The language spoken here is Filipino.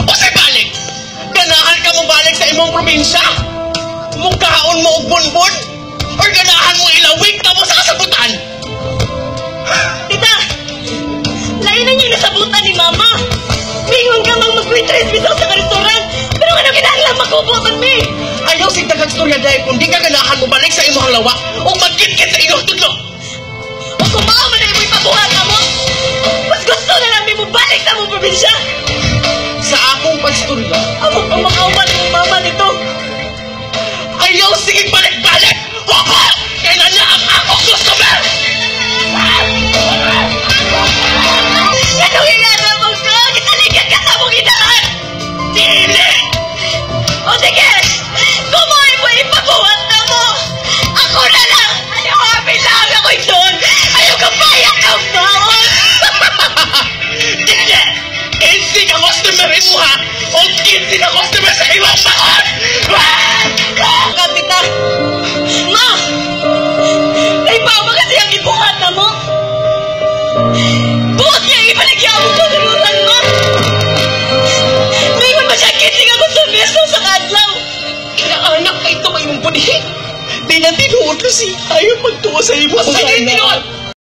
O say balik! Ganahan ka mo balik sa imong probinsya? Mong kahaon mo og bunbun? Or ganahan mo ilawig ka mo sa kasabutan? Tita! Lain na niyo nasabutan ni Mama! Mingon ka mang mag-waitress bitaw sa restaurant! Pero ano kinahanglan makubutan mi? Ayaw sig daghang storya dahil kung di ka ganahan mo balik sa imong lawa o magkit-kit sa inyong tudlo! O kung baka man ay mo ipabuhat na mo, mas gusto na namin mo balik sa mong probinsya! Sa akong pagstorya, Amo pa makauman ng Mama nito! ayaw sige balik-balik! Hoko! Kailan na ang akong customer! Anong ingana mo ko? Kitaligan ka sa mong inahan! Dili! O sige! Kumoy mo ipabuhat na mo! Ako na lang! Ayaw happy lang ako doon! Ayaw ka payak ng baon! Dili! 15 ka customer imuha o 15 ka customer sa imong baon! Kapita! Ma! Ay mama kasi ang ibuhat na mo! Buhat niya ibaligyan mo ko sa lutan mo! Mayroon ba siya kiting ako sa beso sa kadlaw? Kinaanak ka ito may mong punihin! Di na tinuod kasi ayaw magtuwa sa imo Basta ang hindi anak. tinuod!